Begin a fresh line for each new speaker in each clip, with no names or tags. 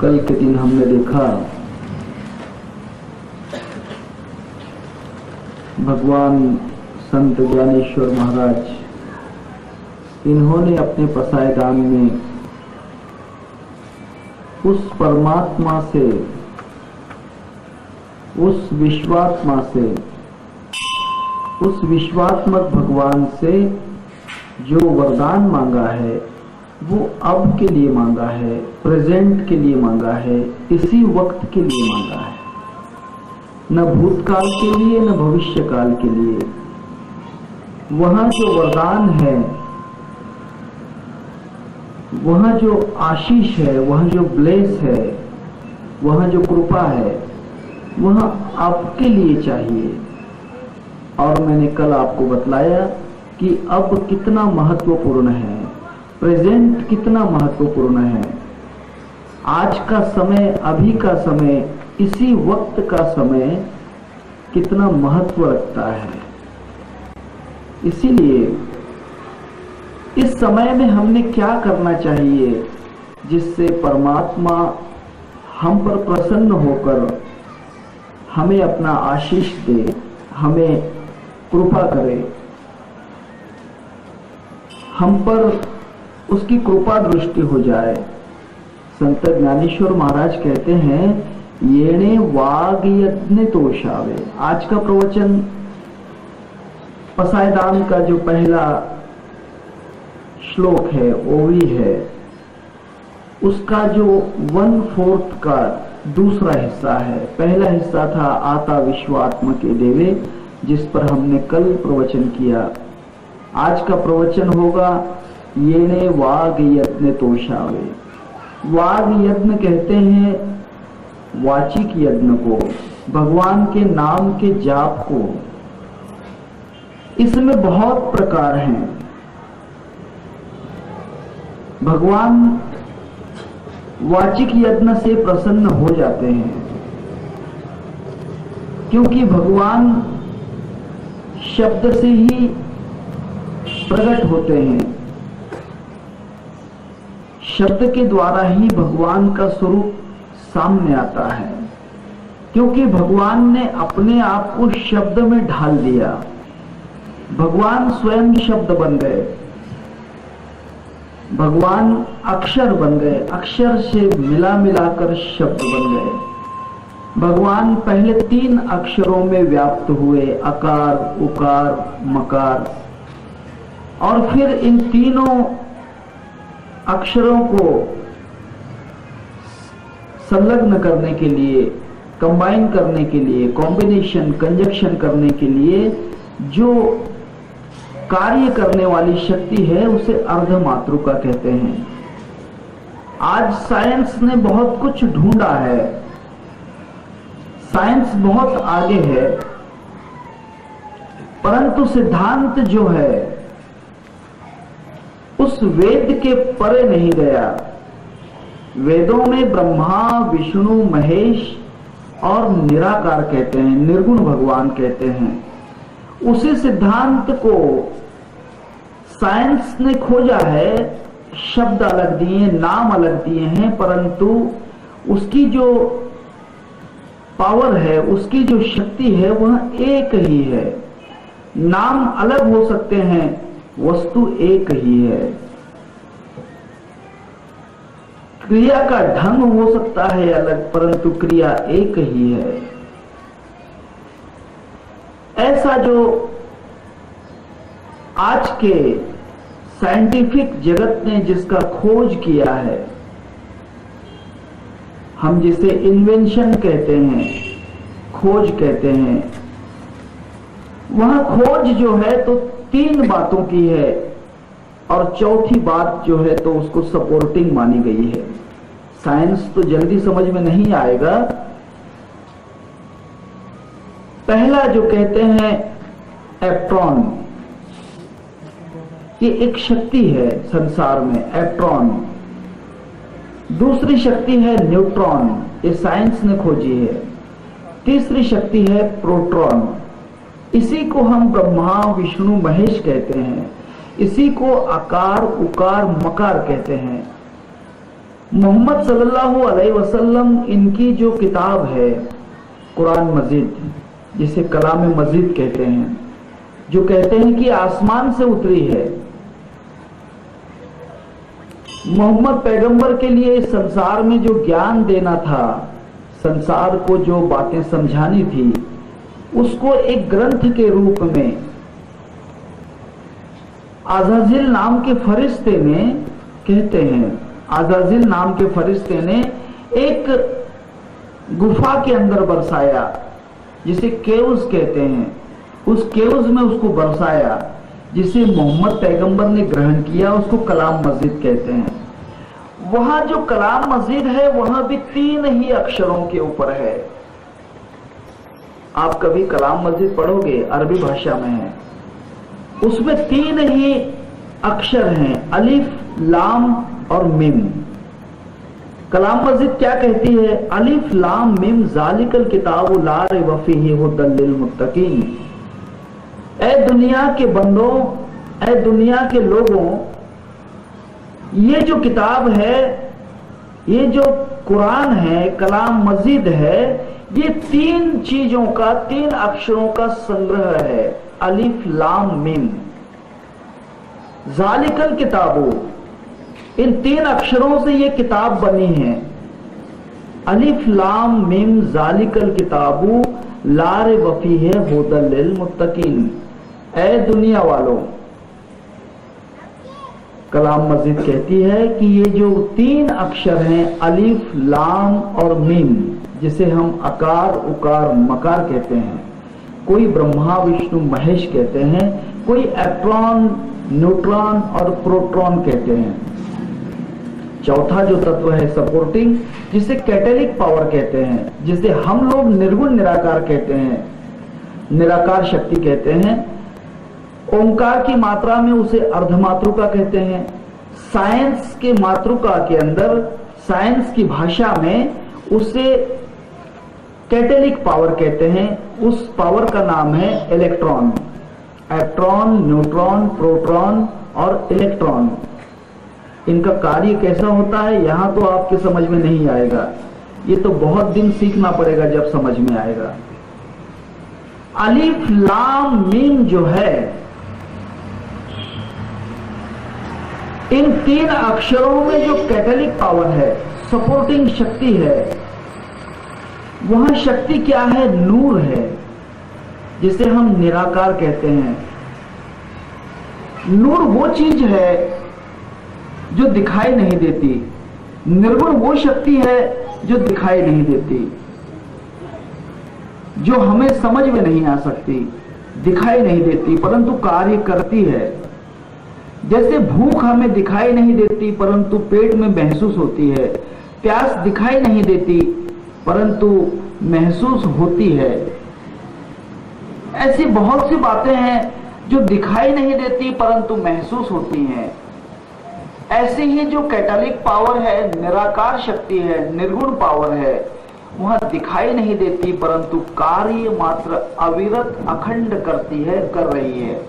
कल के दिन हमने देखा भगवान संत ज्ञानेश्वर महाराज, इन्होंने अपने पसायदान में उस परमात्मा से, उस विश्वात्मा से, उस विश्वात्मक भगवान से जो वरदान मांगा है वो अब के लिए मांगा है, प्रेजेंट के लिए मांगा है, इसी वक्त के लिए मांगा है, न भूतकाल के लिए न भविष्य काल के लिए। वहां जो वरदान है, वहां जो आशीष है, वहां जो ब्लेस है, वहां जो कृपा है, वहां आपके लिए चाहिए। और मैंने कल आपको बतलाया कि अब कितना महत्वपूर्ण है, प्रेजेंट कितना महत्वपूर्ण है। आज का समय, अभी का समय, इसी वक्त का समय कितना महत्व रखता है। इसीलिए इस समय में हमने क्या करना चाहिए जिससे परमात्मा हम पर प्रसन्न होकर हमें अपना आशीष दे, हमें कृपा करे, हम पर उसकी कृपा दृष्टि हो जाए। संत ज्ञानेश्वर महाराज कहते हैं, येणे वाग यज्ञ तोषावे। आज का प्रवचन पसायदान का जो पहला श्लोक है, ओवी है, उसका जो 1/4 का दूसरा हिस्सा है। पहला हिस्सा था आता विश्वात्म के देवे, जिस पर हमने कल प्रवचन किया। आज का प्रवचन होगा येने वाग यज्ञ तोषावे। वाग यज्ञ कहते हैं वाचिक यज्ञ को, भगवान के नाम के जाप को। इसमें बहुत प्रकार हैं। भगवान वाचिक यज्ञ से प्रसन्न हो जाते हैं, क्योंकि भगवान शब्द से ही प्रकट होते हैं। शब्द के द्वारा ही भगवान का स्वरूप सामने आता है, क्योंकि भगवान ने अपने आप को शब्द में ढाल दिया। भगवान स्वयं शब्द बन गए, भगवान अक्षर बन गए, अक्षर से मिला मिलाकर शब्द बन गए। भगवान पहले 3 अक्षरों में व्याप्त हुए, अकार, उकार, मकार, और फिर इन तीनों अक्षरों को संलग्न करने के लिए, कंबाइन करने के लिए, कॉम्बिनेशन, कंजक्शन करने के लिए जो कार्य करने वाली शक्ति है, उसे अर्धमातृका कहते हैं। आज साइंस ने बहुत कुछ ढूंढा है, साइंस बहुत आगे है, परंतु सिद्धांत जो है उस वेद के परे नहीं गया। वेदों में ब्रह्मा, विष्णु, महेश और निराकार कहते हैं, निर्गुण भगवान कहते हैं। उसी सिद्धांत को साइंस ने खोजा है, शब्द अलग दिए, नाम अलग दिए हैं, परंतु उसकी जो पावर है, उसकी जो शक्ति है, वह एक ही है। नाम अलग हो सकते हैं, वस्तु एक ही है। क्रिया का ढंग हो सकता है अलग, परंतु क्रिया एक ही है। ऐसा जो आज के साइंटिफिक जगत ने जिसका खोज किया है, हम जिसे इन्वेंशन कहते हैं, खोज कहते हैं, वह खोज जो है तो 3 बातों की है, और चौथी बात जो है तो उसको सपोर्टिंग मानी गई है। साइंस तो जल्दी समझ में नहीं आएगा। पहला जो कहते हैं इलेक्ट्रॉन, ये एक शक्ति है संसार में, इलेक्ट्रॉन। दूसरी शक्ति है न्यूट्रॉन, ये साइंस ने खोजी है। तीसरी शक्ति है प्रोटॉन, इसी को हम ब्रह्मा, विष्णु, महेश कहते हैं। इसी को आकार, उकार, मकार कहते हैं। मोहम्मद सल्लल्लाहु अलैहि वसल्लम इनकी जो किताब है कुरान मजीद, जिसे कलाम मजीद कहते हैं, जो कहते हैं कि आसमान से उतरी है, मोहम्मद पैगंबर के लिए इस संसार में जो ज्ञान देना था, संसार को जो बातें समझानी थी, उसको एक ग्रंथ के रूप में अज़ाज़िल नाम के फरिश्ते ने, कहते हैं अज़ाज़िल नाम के फरिश्ते ने एक गुफा के अंदर बरसाया, जिसे केव्स कहते हैं, उस केव्स में उसको बरसाया, जिसे मोहम्मद पैगंबर ने ग्रहण किया, उसको कलाम मस्जिद कहते हैं। वहां जो कलाम मस्जिद है वहां भी 3 ही अक्षरों के ऊपर है। आप कभी कलाम मस्जिद पढ़ोगे, अरबी भाषा में है, उसमें 3 ही अक्षर हैं, अलिफ, लाम और मिम। कलाम मस्जिद क्या कहती है? अलिफ लाम मिम ज़ालिकल किताबु ला रैब फीहि हुदल लिल मुत्तकीन। ऐ दुनिया के बंदों, ऐ दुनिया के लोगों, ये जो किताब है, ये जो कुरान है, कलाम मस्जिद है, ये 3 चीजों का, 3 अक्षरों का संग्रह है। अलिफ लाम मिम ज़ालिकल किताबु, इन 3 अक्षरों से ये किताब बनी है। अलिफ लाम मिम ज़ालिकल किताबु ला रैब फीहि हुदल लिल मुत्तकीन। ऐ दुनिया वालों, कलाम मस्जिद कहती है कि ये जो 3 अक्षर हैं, अलिफ लाम और मिम, जिसे हम अकार उकार मकार कहते हैं, कोई ब्रह्मा विष्णु महेश कहते हैं, कोई इलेक्ट्रॉन न्यूट्रॉन और प्रोटॉन कहते हैं। चौथा जो तत्व है सपोर्टिंग, जिसे कैटेलिक पावर कहते हैं, जिसे हम लोग निर्गुण निराकार कहते हैं, निराकार शक्ति कहते हैं। ओंकार की मात्रा में उसे अर्धमातृका कहते हैं। साइंस के मातृका के अंदर, साइंस की भाषा में उसे कैटेलिक पावर कहते हैं। उस पावर का नाम है इलेक्ट्रॉन। इलेक्ट्रॉन, न्यूट्रॉन, प्रोटॉन और इलेक्ट्रॉन, इनका कार्य कैसा होता है यहां तो आपके समझ में नहीं आएगा, ये तो बहुत दिन सीखना पड़ेगा जब समझ में आएगा। अलिफ लाम मीम जो है, इन 3 अक्षरों में जो कैटेलिक पावर है, सपोर्टिंग शक्ति है, वह शक्ति क्या है? नूर है, जिसे हम निराकार कहते हैं। नूर वो चीज है जो दिखाई नहीं देती, निर्गुण वो शक्ति है जो दिखाई नहीं देती, जो हमें समझ में नहीं आ सकती, दिखाई नहीं देती, परंतु कार्य करती है। जैसे भूख हमें दिखाई नहीं देती परंतु पेट में महसूस होती है, प्यास दिखाई नहीं देती परंतु महसूस होती है। ऐसी बहुत सी बातें हैं जो दिखाई नहीं देती परंतु महसूस होती हैं। ऐसे ही जो कैटालिक पावर है, निराकार शक्ति है, निर्गुण पावर है, वह दिखाई नहीं देती परंतु कार्य मात्र अविरत अखंड करती है, कर रही है।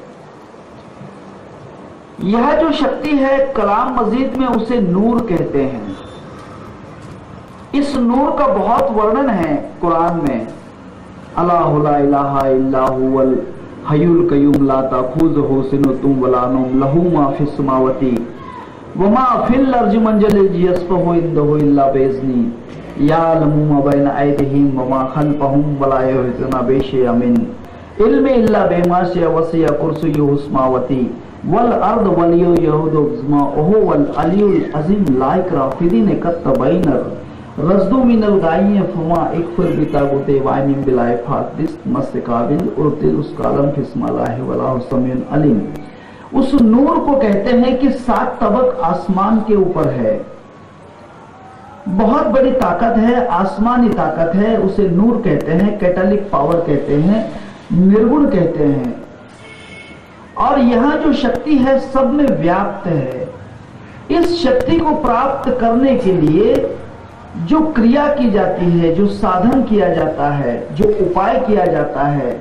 यह जो शक्ति है कलाम मजीद में उसे नूर कहते हैं। इस नूर का बहुत वर्णन है कुरान में। अल्लाहु ला इलाहा इल्ला हुवल हय्युल कय्यूम ला ताखुज़ुहु सिनतुम वला नौम लहू मा फिस समावाति वमा फिल अर्ज़ि मंजल यस्फहु इंदहु इल्ला बिइज़्नी यालमु मा बैन अयदिहिम वमा खल्फहुम वला युहीतूना बिशैइन मिन इल्मि इल्ला बिमा वसिअ कुर्सियुहु समावाति वल अर्द वल यऊदु हिफ्ज़ुहुमा वल अलियुल अज़ीम ला इक्राह फ़िद्दीन क़द तबय्यना रज़्दु मिनल गाय्य फमा इकफर बितागुते वाइमिन बिलाय फातिस मस्तकाबिल उर्तिल उस कालम फिस्मलाह वला समीउन अलीम। उस नूर को कहते हैं कि 7 तबक आसमान के ऊपर है, बहुत बड़ी ताकत है, आसमानी ताकत है, उसे नूर कहते हैं, कैटालिक पावर कहते हैं, निर्गुण कहते हैं। और यहां जो शक्ति है सब में व्याप्त है। इस शक्ति को प्राप्त करने के लिए जो क्रिया की जाती है, जो साधन किया जाता है, जो उपाय किया जाता है,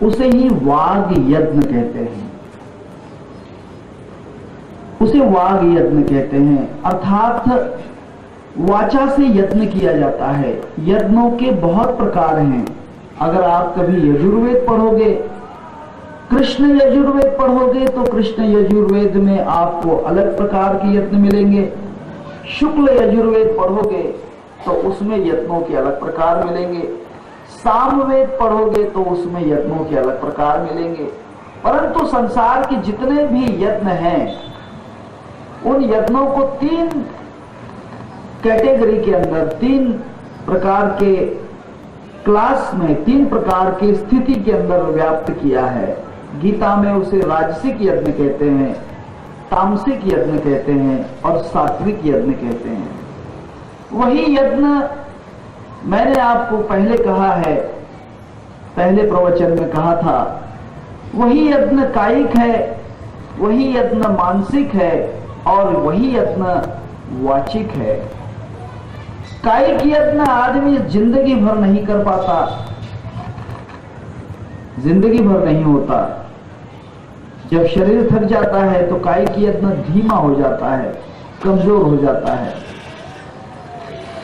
उसे ही वाग यज्ञ कहते हैं। उसे वाग यज्ञ कहते हैं, अर्थात वाचा से यत्न किया जाता है। यज्ञों के बहुत प्रकार हैं। अगर आप कभी यजुर्वेद पढ़ोगे, कृष्ण यजुर्वेद पढ़ोगे, तो कृष्ण यजुर्वेद में आपको अलग प्रकार के यत्न मिलेंगे। शुक्ल यजुर्वेद पढ़ोगे तो उसमें यत्नों के अलग प्रकार मिलेंगे। सामवेद पढ़ोगे तो उसमें यत्नों के अलग प्रकार मिलेंगे। परंतु संसार के जितने भी यत्न हैं, उन यत्नों को 3 कैटेगरी के अंदर, 3 प्रकार के क्लास में, 3 प्रकार की स्थिति के अंदर व्याप्त किया है। गीता में उसे राजसिक यज्ञ कहते हैं, तामसिक यज्ञ कहते हैं और सात्विक यज्ञ कहते हैं। वही यज्ञ मैंने आपको पहले कहा है, पहले प्रवचन में कहा था, वही यज्ञ कायिक है, वही यज्ञ मानसिक है और वही यज्ञ वाचिक है। कायिक यज्ञ आदमी जिंदगी भर नहीं कर पाता, जिंदगी भर नहीं होता। जब शरीर थक जाता है तो कायिक यज्ञ धीमा हो जाता है, कमजोर हो जाता है।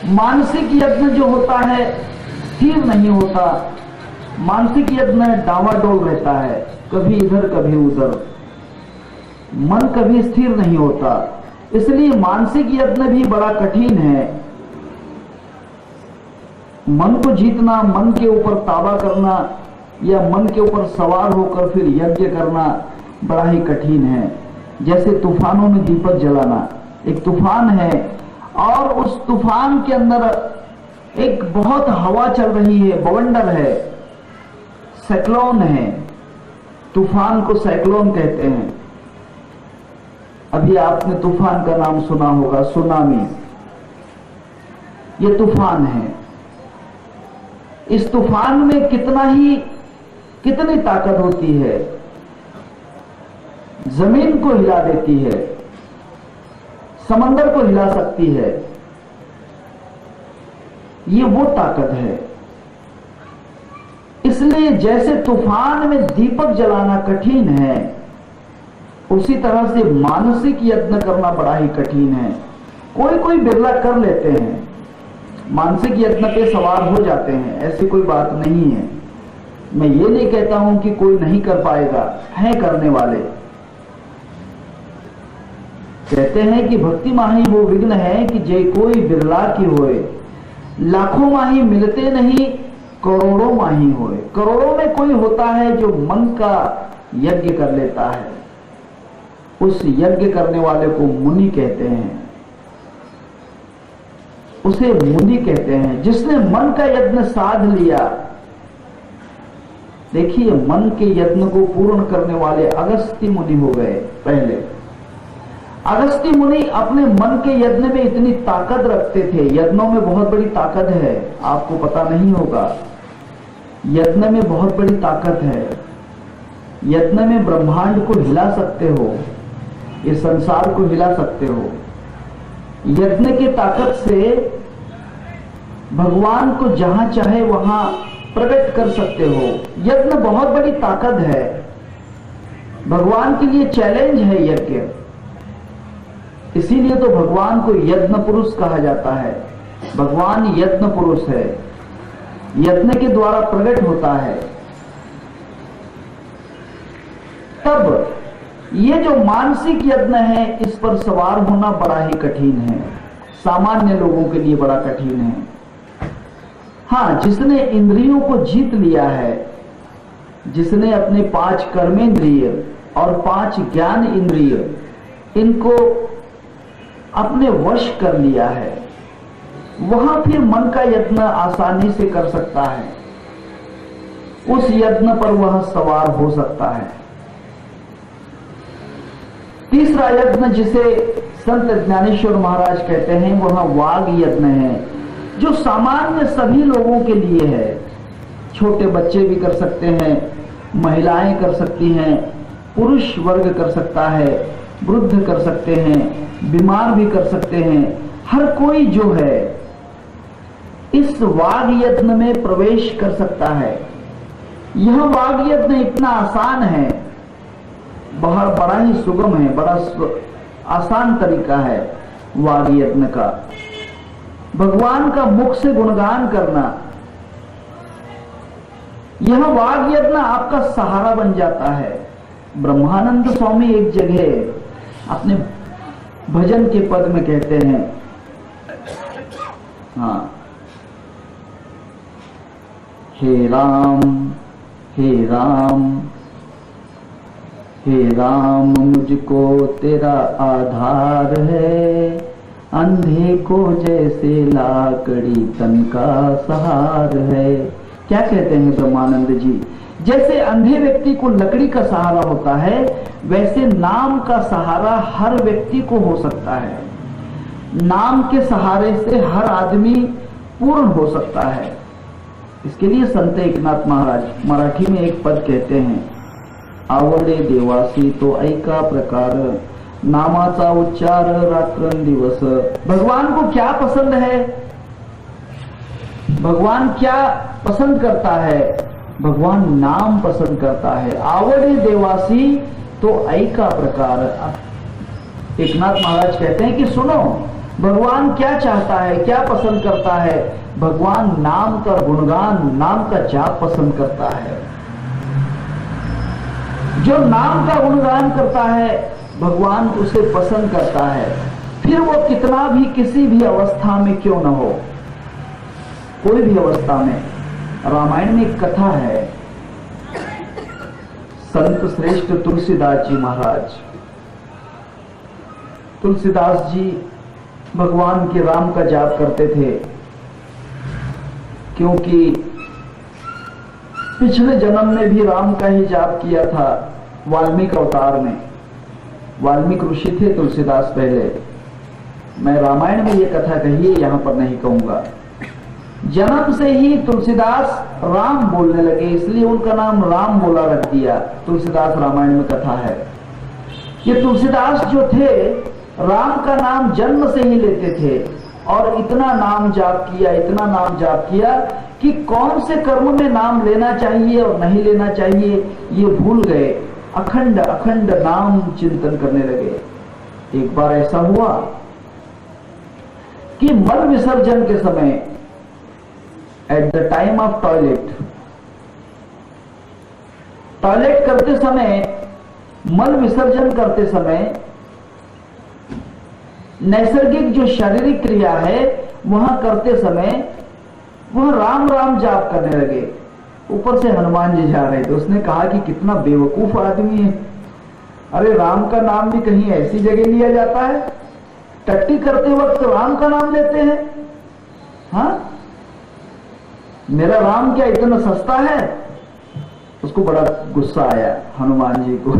मानसिक यज्ञ जो होता है स्थिर नहीं होता, मानसिक यज्ञ डावाडोल रहता है, कभी इधर कभी उधर, मन कभी स्थिर नहीं होता। इसलिए मानसिक यज्ञ भी बड़ा कठिन है। मन को जीतना, मन के ऊपर ताबा करना या मन के ऊपर सवार होकर फिर यज्ञ करना बड़ा ही कठिन है। जैसे तूफानों में दीपक जलाना, एक तूफान है और उस तूफान के अंदर एक बहुत हवा चल रही है, बवंडर है, साइक्लोन है। तूफान को साइक्लोन कहते हैं। अभी आपने तूफान का नाम सुना होगा, सुनामी। ये तूफान है। इस तूफान में कितनी ताकत होती है, जमीन को हिला देती है, समंदर को हिला सकती है। ये वो ताकत है। इसलिए जैसे तूफान में दीपक जलाना कठिन है, उसी तरह से मानसिक यत्न करना बड़ा ही कठिन है। कोई कोई बिरला कर लेते हैं, मानसिक यत्न पे सवार हो जाते हैं, ऐसी कोई बात नहीं है। मैं ये नहीं कहता हूं कि कोई नहीं कर पाएगा, है करने वाले। कहते हैं कि भक्ति माही वो विघ्न है कि जे कोई बिरला की होए, लाखों माही मिलते नहीं करोड़ों माही होए। करोड़ों में कोई होता है जो मन का यज्ञ कर लेता है। उस यज्ञ करने वाले को मुनि कहते हैं, उसे मुनि कहते हैं, जिसने मन का यज्ञ साध लिया। देखिए, मन के यज्ञ को पूर्ण करने वाले अगस्त्य मुनि हो गए। पहले अगस्त्य मुनि अपने मन के यज्ञ में इतनी ताकत रखते थे। यज्ञों में बहुत बड़ी ताकत है, आपको पता नहीं होगा। यज्ञ में बहुत बड़ी ताकत है। यज्ञ में ब्रह्मांड को हिला सकते हो, ये संसार को हिला सकते हो। यज्ञ की ताकत से भगवान को जहां चाहे वहां प्रकट कर सकते हो। यज्ञ बहुत बड़ी ताकत है, भगवान के लिए चैलेंज है यज्ञ। इसीलिए तो भगवान को यज्ञ पुरुष कहा जाता है। भगवान यज्ञ पुरुष है, यज्ञ के द्वारा प्रकट होता है। तब ये जो मानसिक यज्ञ है, इस पर सवार होना बड़ा ही कठिन है, सामान्य लोगों के लिए बड़ा कठिन है। हाँ, जिसने इंद्रियों को जीत लिया है, जिसने अपने 5 कर्मेंद्रिय और 5 ज्ञान इंद्रिय, इनको अपने वश कर लिया है, वहां फिर मन का यत्न आसानी से कर सकता है। उस यत्न पर वह सवार हो सकता है। तीसरा यज्ञ जिसे संत ज्ञानेश्वर महाराज कहते हैं, वह वाग यज्ञ है, जो सामान्य सभी लोगों के लिए है। छोटे बच्चे भी कर सकते हैं, महिलाएं कर सकती हैं, पुरुष वर्ग कर सकता है, वृद्ध कर सकते हैं, बीमार भी कर सकते हैं। हर कोई जो है इस वाग यज्ञ में प्रवेश कर सकता है। यह वाग यज्ञ इतना आसान है, बड़ा ही सुगम है, बड़ा आसान तरीका है वाग यज्ञ का। भगवान का मुख से गुणगान करना, यह वाग यज्ञ आपका सहारा बन जाता है। ब्रह्मानंद स्वामी एक जगह अपने भजन के पद में कहते हैं, हाँ, हे राम हे राम हे राम मुझको तेरा आधार है, अंधे को जैसे लाकड़ी तन का सहार है। क्या कहते हैं ब्रह्मानंद जी? जैसे अंधे व्यक्ति को लकड़ी का सहारा होता है, वैसे नाम का सहारा हर व्यक्ति को हो सकता है। नाम के सहारे से हर आदमी पूर्ण हो सकता है। इसके लिए संत एकनाथ महाराज मराठी में एक पद कहते हैं, आवडे देवासी तो ऐका प्रकार, नामाचा उच्चार रात्रंदिवस। भगवान को क्या पसंद है? भगवान क्या पसंद करता है? भगवान नाम पसंद करता है। आवडे देवासी तो ऐका प्रकार। एकनाथ महाराज कहते हैं कि सुनो, भगवान क्या चाहता है, क्या पसंद करता है? भगवान नाम का गुणगान, नाम का जाप पसंद करता है। जो नाम का गुणगान करता है, भगवान उसे पसंद करता है, फिर वो कितना भी किसी भी अवस्था में क्यों न हो, कोई भी अवस्था में। रामायण में एक कथा है, संत श्रेष्ठ तुलसीदास जी महाराज। तुलसीदास जी भगवान के राम का जाप करते थे, क्योंकि पिछले जन्म में भी राम का ही जाप किया था वाल्मीकि अवतार में। वाल्मीकि ऋषि थे तुलसीदास पहले। मैं रामायण में ये कथा कही है, यहां पर नहीं कहूंगा। जन्म से ही तुलसीदास राम बोलने लगे, इसलिए उनका नाम राम बोला रख दिया। तुलसीदास रामायण में कथा है। ये तुलसीदास जो थे, राम का नाम जन्म से ही लेते थे, और इतना नाम जाप किया, इतना नाम जाप किया कि कौन से कर्म में नाम लेना चाहिए और नहीं लेना चाहिए ये भूल गए। अखंड अखंड नाम चिंतन करने लगे। एक बार ऐसा हुआ कि मल विसर्जन के समय, at the time of toilet, toilet करते समय, मल विसर्जन करते समय, नैसर्गिक जो शारीरिक क्रिया है वहां करते समय वह राम राम जाप करने लगे। ऊपर से हनुमान जी जा रहे थे। उसने कहा कि कितना बेवकूफ आदमी है, अरे राम का नाम भी कहीं ऐसी जगह लिया जाता है? टट्टी करते वक्त राम का नाम लेते हैं? हाँ, मेरा राम क्या इतना सस्ता है? उसको बड़ा गुस्सा आया हनुमान जी को।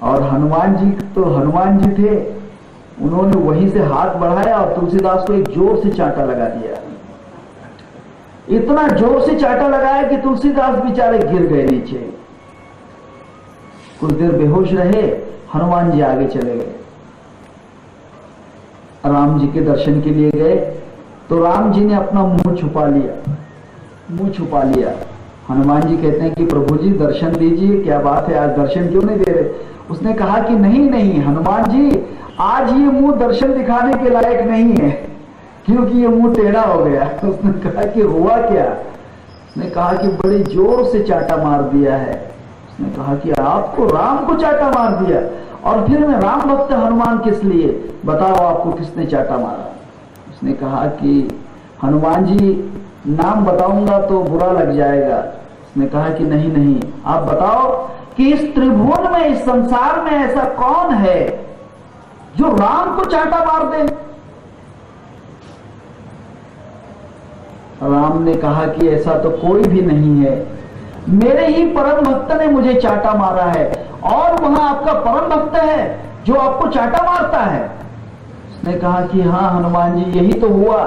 और हनुमान जी तो हनुमान जी थे, उन्होंने वहीं से हाथ बढ़ाया और तुलसीदास को एक जोर से चांटा लगा दिया। इतना जोर से चांटा लगाया कि तुलसीदास बेचारे गिर गए नीचे। कुछ देर बेहोश रहे, हनुमान जी आगे चले गए, राम जी के दर्शन के लिए गए। तो राम जी ने अपना मुंह छुपा लिया। हनुमान जी कहते हैं कि प्रभु जी दर्शन दीजिए, क्या बात है, आज दर्शन क्यों नहीं दे रहे? उसने कहा कि नहीं हनुमान जी, आज ये मुंह दर्शन दिखाने के लायक नहीं है, क्योंकि ये मुंह टेढ़ा हो गया। उसने कहा कि हुआ क्या? उसने कहा कि बड़ी जोर से चाटा मार दिया है। उसने कहा कि आपको राम को चाटा मार दिया, और फिर मैं राम भक्त हनुमान किस लिए? बताओ आपको किसने चाटा मारा? उसने कहा कि हनुमान जी नाम बताऊंगा तो बुरा लग जाएगा। उसने कहा कि नहीं, आप बताओ कि इस त्रिभुवन में, इस संसार में ऐसा कौन है जो राम को चाटा मार दे? राम ने कहा कि ऐसा तो कोई भी नहीं है, मेरे ही परम भक्त ने मुझे चाटा मारा है, और वहां आपका परम भक्त है जो आपको चाटा मारता है। उसने कहा कि हाँ हनुमान जी, यही तो हुआ।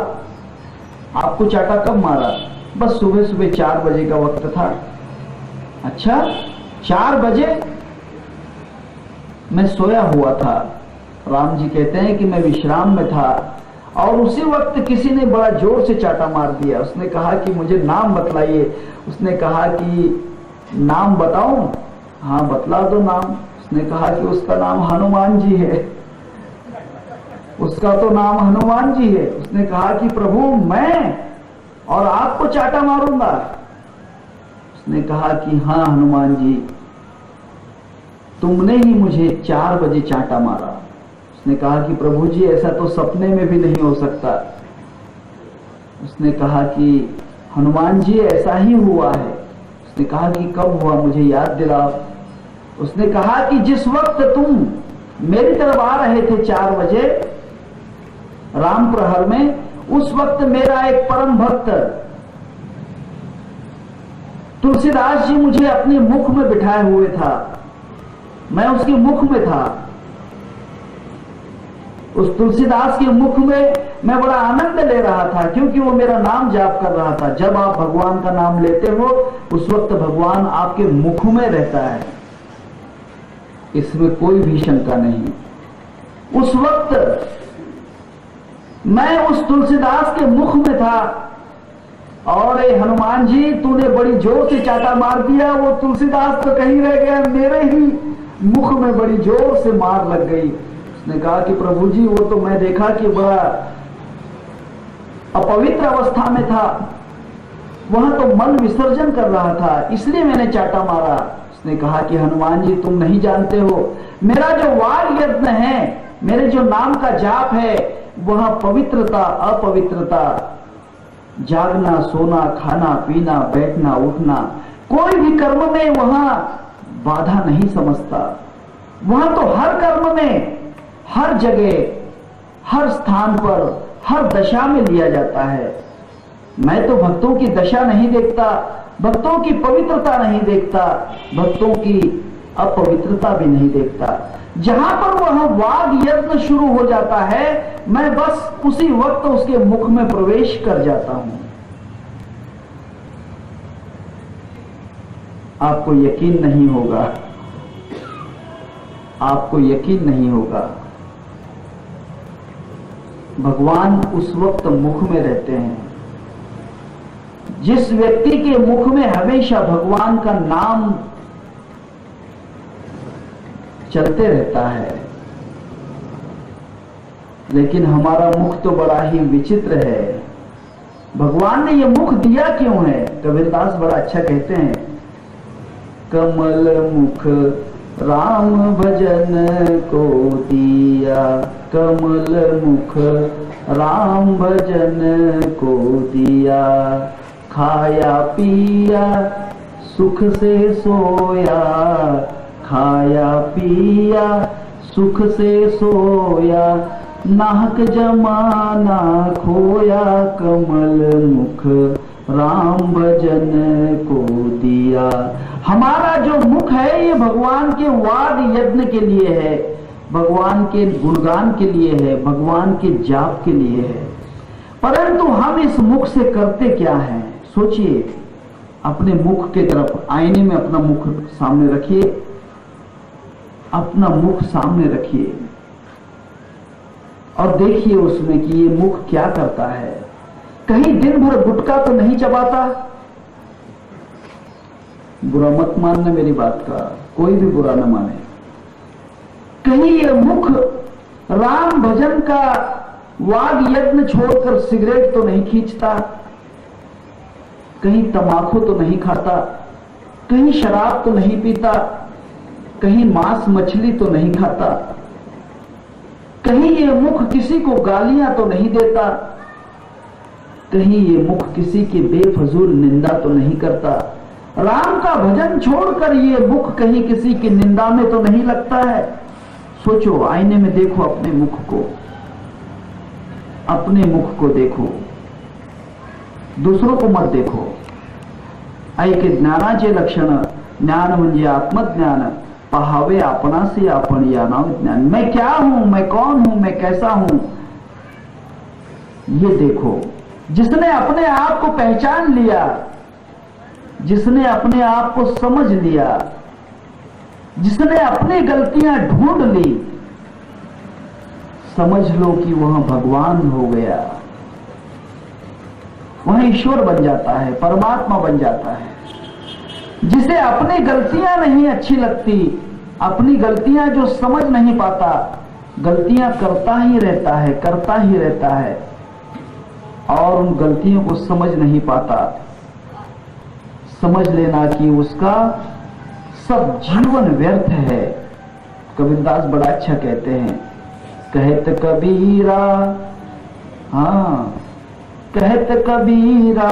आपको चाटा कब मारा? बस सुबह 4 बजे का वक्त था। अच्छा, 4 बजे? मैं सोया हुआ था। राम जी कहते हैं कि मैं विश्राम में था, और उसी वक्त किसी ने बड़ा जोर से चाटा मार दिया। उसने कहा कि मुझे नाम बतलाइए। उसने कहा कि नाम बताऊं? हाँ बतला दो नाम। उसने कहा कि उसका नाम हनुमान जी है। उसका तो नाम हनुमान जी है। उसने कहा कि प्रभु मैं और आपको चाटा मारूंगा। उसने कहा कि हाँ हनुमान जी, तुमने ही मुझे 4 बजे चाटा मारा। उसने कहा कि प्रभु जी ऐसा तो सपने में भी नहीं हो सकता। उसने कहा कि हनुमान जी ऐसा ही हुआ है। उसने कहा कि कब हुआ, मुझे याद दिलाओ। उसने कहा कि जिस वक्त तुम मेरी तरफ आ रहे थे 4 बजे राम प्रहर में, उस वक्त मेरा एक परम भक्त तुलसीदास जी मुझे अपने मुख में बिठाए हुए था। मैं उसके मुख में था। उस तुलसीदास के मुख में मैं बड़ा आनंद ले रहा था, क्योंकि वो मेरा नाम जाप कर रहा था। जब आप भगवान का नाम लेते हो उस वक्त भगवान आपके मुख में रहता है, इसमें कोई भी शंका नहीं। उस वक्त मैं उस तुलसीदास के मुख में था और हनुमान जी तूने बड़ी जोर से चाटा मार दिया। वो तुलसीदास तो कहीं रह गया, मेरे ही मुख में बड़ी जोर से मार लग गई। उसने कहा कि प्रभु जी वो तो मैं देखा कि बड़ा अपवित्र अवस्था में था, वहां तो मल विसर्जन कर रहा था, इसलिए मैंने चाटा मारा। उसने कहा कि हनुमान जी तुम नहीं जानते हो, मेरा जो वाग यज्ञ है, मेरे जो नाम का जाप है, वहां पवित्रता अपवित्रता, जागना सोना खाना पीना बैठना उठना, कोई भी कर्म में वहां बाधा नहीं समझता। वहां तो हर कर्म में, हर जगह, हर स्थान पर, हर दशा में लिया जाता है। मैं तो भक्तों की दशा नहीं देखता, भक्तों की पवित्रता नहीं देखता, भक्तों की अपवित्रता भी नहीं देखता। जहां पर वह वाग यज्ञ शुरू हो जाता है, मैं बस उसी वक्त उसके मुख में प्रवेश कर जाता हूं। आपको यकीन नहीं होगा, आपको यकीन नहीं होगा, भगवान उस वक्त मुख में रहते हैं। जिस व्यक्ति के मुख में हमेशा भगवान का नाम चलते रहता है, लेकिन हमारा मुख तो बड़ा ही विचित्र है। भगवान ने ये मुख दिया क्यों है? कबीरदास बड़ा अच्छा कहते हैं, कमल मुख राम भजन को दिया, कमल मुख राम भजन को दिया, खाया पिया सुख से सोया, खाया पिया सुख से सोया, नाहक जमाना खोया, कमल मुख राम भजन को दिया। हमारा जो मुख है ये भगवान के वाद यज्ञ के लिए है, भगवान के गुणगान के लिए है, भगवान के जाप के लिए है। परंतु हम इस मुख से करते क्या हैं? सोचिए, अपने मुख के तरफ आईने में अपना मुख सामने रखिए, अपना मुख सामने रखिए और देखिए उसमें कि ये मुख क्या करता है। कहीं दिन भर गुटखा तो नहीं चबाता? बुरा मत मानना मेरी बात का, कोई भी बुरा न माने। कहीं ये मुख राम भजन का वाग यज्ञ छोड़कर सिगरेट तो नहीं खींचता, कहीं तंबाकू तो नहीं खाता, कहीं शराब तो नहीं पीता, कहीं मांस मछली तो नहीं खाता, कहीं ये मुख किसी को गालियां तो नहीं देता, कहीं ये मुख किसी की बेफजूल निंदा तो नहीं करता। राम का भजन छोड़कर ये मुख कहीं किसी की निंदा में तो नहीं लगता है। सोचो, आईने में देखो अपने मुख को, अपने मुख को देखो, दूसरों को मत देखो। ऐके ज्ञानाचे लक्षण, ज्ञान म्हणजे आत्मज्ञान, पहावे आपणासी आपण या नाम ज्ञान। मैं क्या हूं, मैं कौन हूं, मैं कैसा हूं, ये देखो। जिसने अपने आप को पहचान लिया, जिसने अपने आप को समझ लिया, जिसने अपनी गलतियां ढूंढ ली, समझ लो कि वह भगवान हो गया, वह ईश्वर बन जाता है, परमात्मा बन जाता है। जिसे अपनी गलतियां नहीं अच्छी लगती, अपनी गलतियां जो समझ नहीं पाता, गलतियां करता ही रहता है और उन गलतियों को समझ नहीं पाता। समझ लेना कि उसका सब जीवन व्यर्थ है। कबीरदास बड़ा अच्छा कहते हैं, कहत कबीरा, हाँ कहत कबीरा,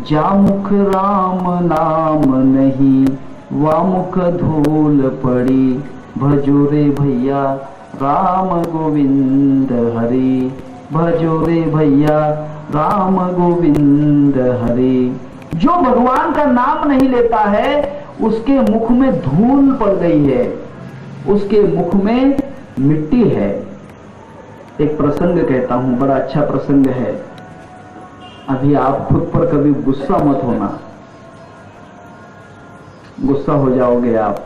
जामुख राम नाम नहीं, वामुख धूल पड़ी, भजो रे भैया राम गोविंद हरि, भजो रे भैया राम गोविंद हरि। जो भगवान का नाम नहीं लेता है उसके मुख में धूल पड़ गई है, उसके मुख में मिट्टी है। एक प्रसंग कहता हूं, बड़ा अच्छा प्रसंग है। अभी आप खुद पर कभी गुस्सा मत होना, गुस्सा हो जाओगे आप,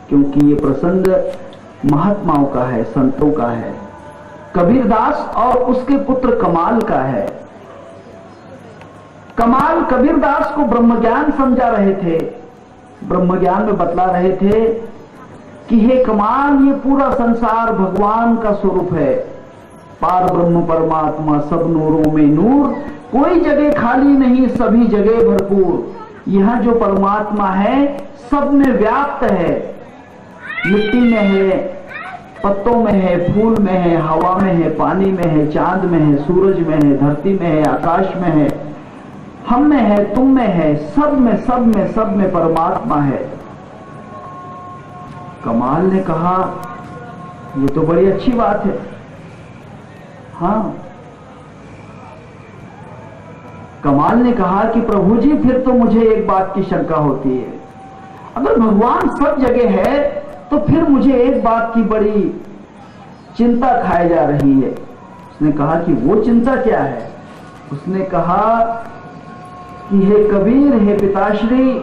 क्योंकि ये प्रसंग महात्माओं का है, संतों का है। कबीरदास और उसके पुत्र कमाल का है। कमाल कबीरदास को ब्रह्मज्ञान समझा रहे थे, ब्रह्मज्ञान में बतला रहे थे कि हे कमाल, ये पूरा संसार भगवान का स्वरूप है, पार ब्रह्म परमात्मा सब नूरों में नूर, कोई जगह खाली नहीं, सभी जगह भरपूर। यहां जो परमात्मा है सब में व्याप्त है, मिट्टी में है, पत्तों में है, फूल में है, हवा में है, पानी में है, चांद में है, सूरज में है, धरती में है, आकाश में है, हम में है, तुम में है, सब में परमात्मा है। कमाल ने कहा ये तो बड़ी अच्छी बात है। हाँ, कमाल ने कहा कि प्रभु जी फिर तो मुझे एक बात की शंका होती है, अगर भगवान सब जगह है तो फिर मुझे एक बात की बड़ी चिंता खाई जा रही है। उसने कहा कि वो चिंता क्या है? उसने कहा कि हे कबीर, हे पिताश्री,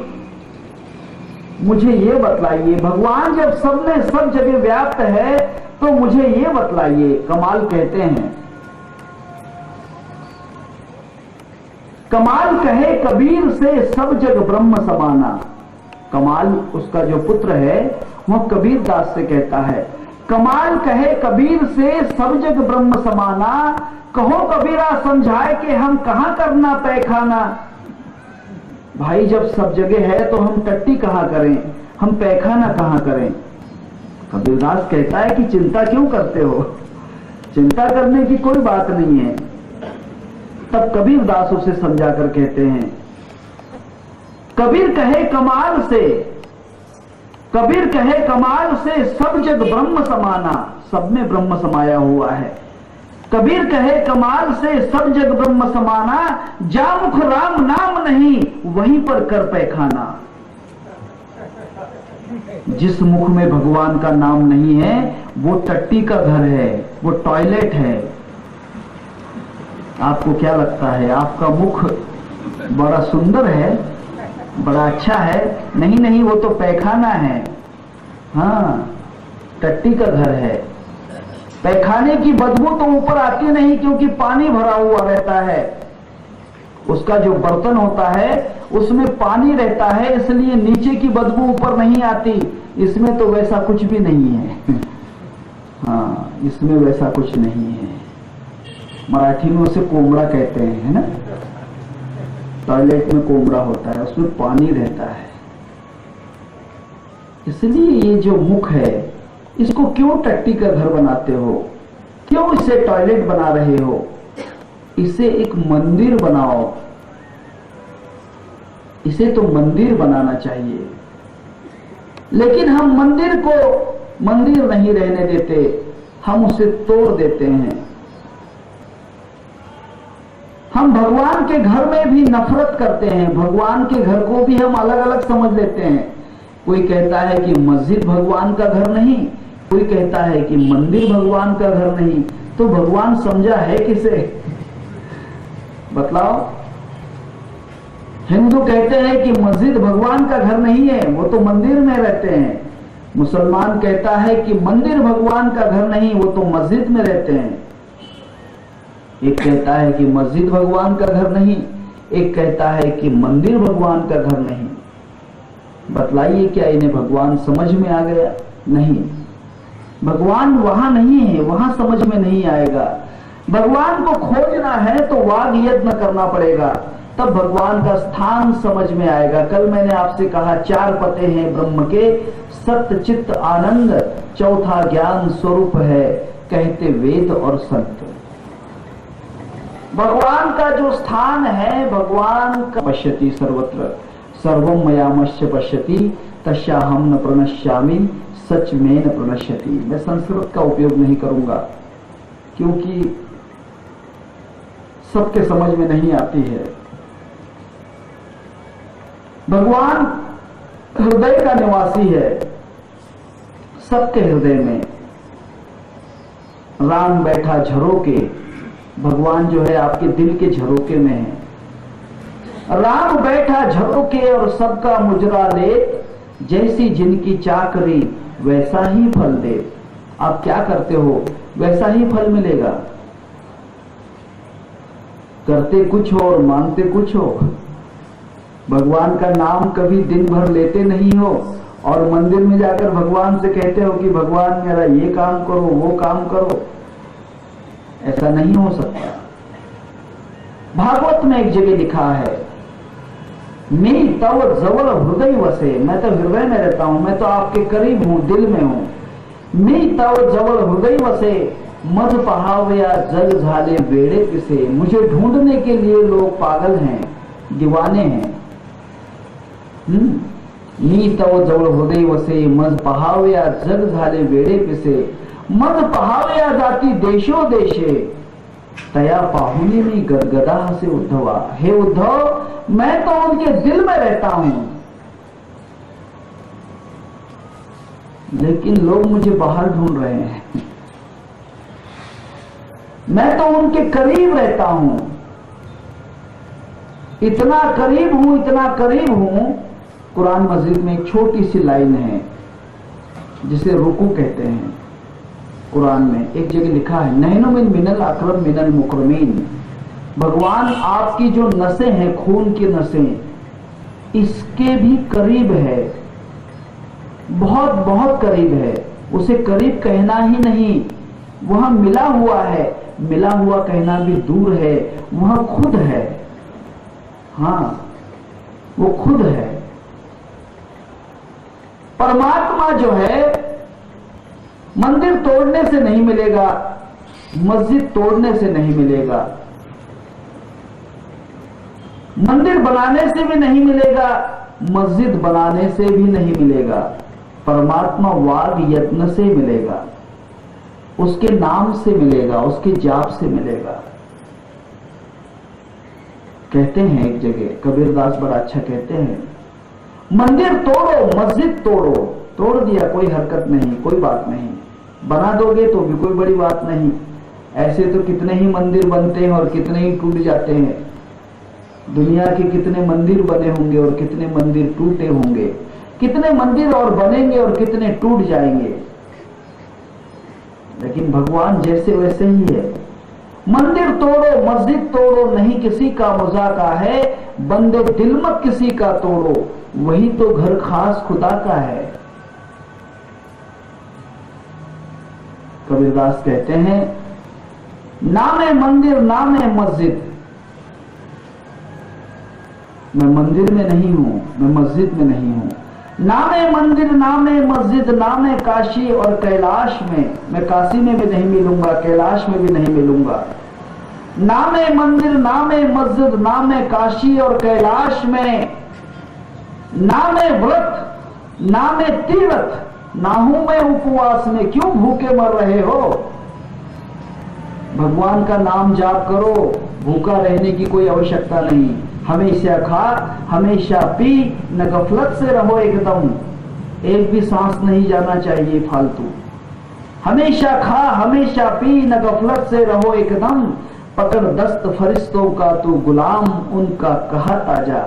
मुझे ये बतलाइए, भगवान जब सब में सब जगह व्याप्त है तो मुझे ये बतलाइए। कमाल कहते हैं, कमाल कहे कबीर से सब जग ब्रह्म समाना। कमाल उसका जो पुत्र है वह कबीरदास से कहता है, कमाल कहे कबीर से सब जग ब्रह्म समाना, कहो कबीरा समझाए कि हम कहां करना पैखाना। भाई जब सब जगह है तो हम टट्टी कहां करें, हम पैखाना कहां करें। कबीरदास कहता है कि चिंता क्यों करते हो, चिंता करने की कोई बात नहीं है। तब कबीरदास उसे समझाकर कहते हैं, कबीर कहे कमाल से, कबीर कहे कमाल से सब जग ब्रह्म समाना, सब में ब्रह्म समाया हुआ है। कबीर कहे कमाल से सब जग ब्रह्म समाना, जा मुख राम नाम नहीं, वहीं पर कर पैखाना। जिस मुख में भगवान का नाम नहीं है वो टट्टी का घर है, वो टॉयलेट है। आपको क्या लगता है आपका मुख बड़ा सुंदर है, बड़ा अच्छा है? नहीं नहीं, वो तो पैखाना है। हाँ, टट्टी का घर है। पैखाने की बदबू तो ऊपर आती नहीं क्योंकि पानी भरा हुआ रहता है, उसका जो बर्तन होता है उसमें पानी रहता है, इसलिए नीचे की बदबू ऊपर नहीं आती। इसमें तो वैसा कुछ भी नहीं है। हाँ, इसमें वैसा कुछ नहीं है। मराठी में उसे कोमड़ा कहते हैं, है ना? टॉयलेट में कोमड़ा होता है, उसमें पानी रहता है। इसलिए ये जो मुख है इसको क्यों टट्टी का घर बनाते हो, क्यों इसे टॉयलेट बना रहे हो? इसे एक मंदिर बनाओ, इसे तो मंदिर बनाना चाहिए। लेकिन हम मंदिर को मंदिर नहीं रहने देते, हम उसे तोड़ देते हैं। हम भगवान के घर में भी नफरत करते हैं, भगवान के घर को भी हम अलग अलग समझ लेते हैं। कोई कहता है कि मस्जिद भगवान का घर नहीं, कोई कहता है कि मंदिर भगवान का घर नहीं। तो भगवान समझा है किसे? बतलाओ। हिंदू कहते हैं कि मस्जिद भगवान का घर नहीं है, वो तो मंदिर में रहते हैं। मुसलमान कहता है कि मंदिर भगवान का घर नहीं, वो तो मस्जिद में रहते हैं। एक कहता है कि मस्जिद भगवान का घर नहीं, एक कहता है कि मंदिर भगवान का घर नहीं। बतलाइए क्या इन्हें भगवान समझ में आ गया? नहीं। भगवान वहां नहीं है, वहां समझ में नहीं आएगा। भगवान को खोजना है तो वाग यत्न करना पड़ेगा, तब भगवान का स्थान समझ में आएगा। कल मैंने आपसे कहा 4 पते हैं ब्रह्म के, सत्य चित्त आनंद, चौथा ज्ञान स्वरूप है, कहते वेद और संत। भगवान का जो स्थान है, भगवान का पश्यति सर्वत्र, सर्वम मयामश्य पश्यति तस्याहम न प्रणश्यामि सच में न प्रणश्यति। मैं संस्कृत का उपयोग नहीं करूंगा क्योंकि सबके समझ में नहीं आती है। भगवान हृदय का निवासी है, सबके हृदय में। राम बैठा झरोके, भगवान जो है आपके दिल के झरोके में है। राम बैठा झरोके और सबका मुजरा ले, जैसी जिनकी चाकरी वैसा ही फल दे। आप क्या करते हो वैसा ही फल मिलेगा। करते कुछ हो और मांगते कुछ हो। भगवान का नाम कभी दिन भर लेते नहीं हो और मंदिर में जाकर भगवान से कहते हो कि भगवान मेरा ये काम करो, वो काम करो। ऐसा नहीं हो सकता। भागवत में एक जगह लिखा है, मैं तव जवल हृदय वसे, मैं तो हृदय में रहता हूं, मैं तो आपके करीब हूं, दिल में हूं। मैं तव जवल हृदय वसे, मध पहावया जग झाले बेड़े पिसे। मुझे ढूंढने के लिए लोग पागल हैं, दीवाने हैं। मी तव जवल हृदय वसे, मध पहावया जग झाले बेड़े पिसे। मध पहावया जाती देशो देशे, तया पाहुनी में गदगदा से उद्धवा। हे उद्धव, मैं तो उनके दिल में रहता हूं, लेकिन लोग मुझे बाहर ढूंढ रहे हैं। मैं तो उनके करीब रहता हूं, इतना करीब हूं, इतना करीब हूं। कुरान मजीद में एक छोटी सी लाइन है जिसे रुकू कहते हैं। कुरान में एक जगह लिखा है, नैनो मिन मिनल अकरम मिनल मुकरमीन। भगवान आपकी जो नसें हैं, खून की नसें, इसके भी करीब है, बहुत बहुत करीब है। उसे करीब कहना ही नहीं, वहां मिला हुआ है। मिला हुआ कहना भी दूर है, वहां खुद है। हाँ, वो खुद है। परमात्मा जो है मंदिर तोड़ने से नहीं मिलेगा, मस्जिद तोड़ने से नहीं मिलेगा, मंदिर बनाने से भी नहीं मिलेगा, मस्जिद बनाने से भी नहीं मिलेगा। परमात्मा वाग यत्न से मिलेगा, उसके नाम से मिलेगा, उसके जाप से मिलेगा। कहते हैं एक जगह, कबीरदास बड़ा अच्छा कहते हैं, मंदिर तोड़ो मस्जिद तोड़ो। तोड़ दिया कोई हरकत नहीं, कोई बात नहीं। बना दोगे तो भी कोई बड़ी बात नहीं। ऐसे तो कितने ही मंदिर बनते हैं और कितने ही टूट जाते हैं। दुनिया के कितने मंदिर बने होंगे और कितने मंदिर टूटे होंगे। कितने मंदिर और बनेंगे और कितने टूट जाएंगे। लेकिन भगवान जैसे वैसे ही है। मंदिर तोड़ो मस्जिद तोड़ो, नहीं किसी का मजाका है। बंदे दिल मत किसी का तोड़ो, वही तो घर खास खुदा का है। कबीरदास कहते हैं, नामे मंदिर नामे मस्जिद। मैं मंदिर में नहीं हूं, मैं मस्जिद में नहीं हूं। नामे मंदिर नामे मस्जिद नामे काशी और कैलाश में। मैं काशी में भी नहीं मिलूंगा, कैलाश में भी नहीं मिलूंगा। नामे मंदिर नामे मस्जिद नामे काशी और कैलाश में। नामे व्रत नामे तीर्थ, ना हूं मैं उपवास में, क्यों भूखे मर रहे हो। भगवान का नाम जाप करो, भूखा रहने की कोई आवश्यकता नहीं। हमेशा खा हमेशा पी, न गफलत से रहो एकदम। एक भी सांस नहीं जाना चाहिए फालतू। हमेशा खा हमेशा पी, न गफलत से रहो एकदम। पकड़ दस्त फरिश्तों का तू गुलाम, उनका कहा ताजा।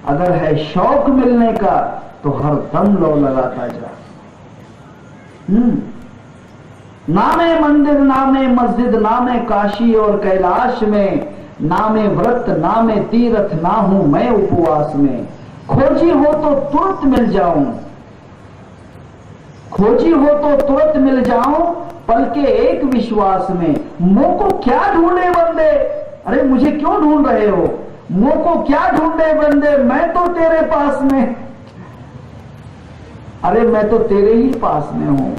अगर है शौक मिलने का तो हर दम लो लगाता जा। नामे मंदिर नामे मस्जिद नामे काशी और कैलाश में। नामे व्रत नामे तीर्थ, ना हूं मैं उपवास में। खोजी हो तो तुरंत मिल जाऊं, खोजी हो तो तुरंत मिल जाऊं पल के एक विश्वास में। मुंह को क्या ढूंढे बंदे, अरे मुझे क्यों ढूंढ रहे हो, मुंह को क्या ढूंढे बंदे, मैं तो तेरे पास में, अरे मैं तो तेरे ही पास में हूं।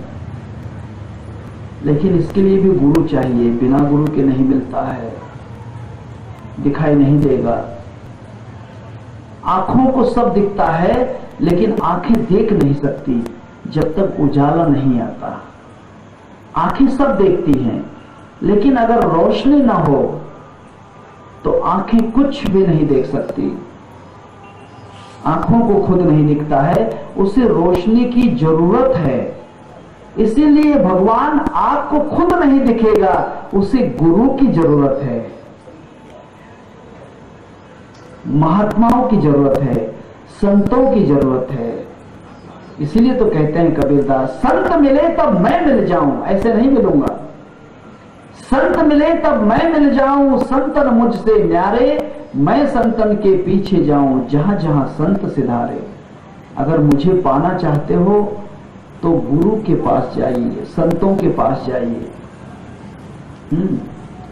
लेकिन इसके लिए भी गुरु चाहिए, बिना गुरु के नहीं मिलता है, दिखाई नहीं देगा। आंखों को सब दिखता है लेकिन आंखें देख नहीं सकती जब तक उजाला नहीं आता। आंखें सब देखती हैं लेकिन अगर रोशनी ना हो तो आंखें कुछ भी नहीं देख सकती। आंखों को खुद नहीं दिखता है, उसे रोशनी की जरूरत है। इसीलिए भगवान आपको खुद नहीं दिखेगा, उसे गुरु की जरूरत है, महात्माओं की जरूरत है, संतों की जरूरत है। इसीलिए तो कहते हैं कबीरदास, संत मिले तब मैं मिल जाऊं, ऐसे नहीं मिलूंगा। संत मिले तब मैं मिल जाऊं, संतन मुझसे न्यारे, मैं संतन के पीछे जाऊं, जहां जहां संत सिधारे। अगर मुझे पाना चाहते हो तो गुरु के पास जाइए, संतों के पास जाइए।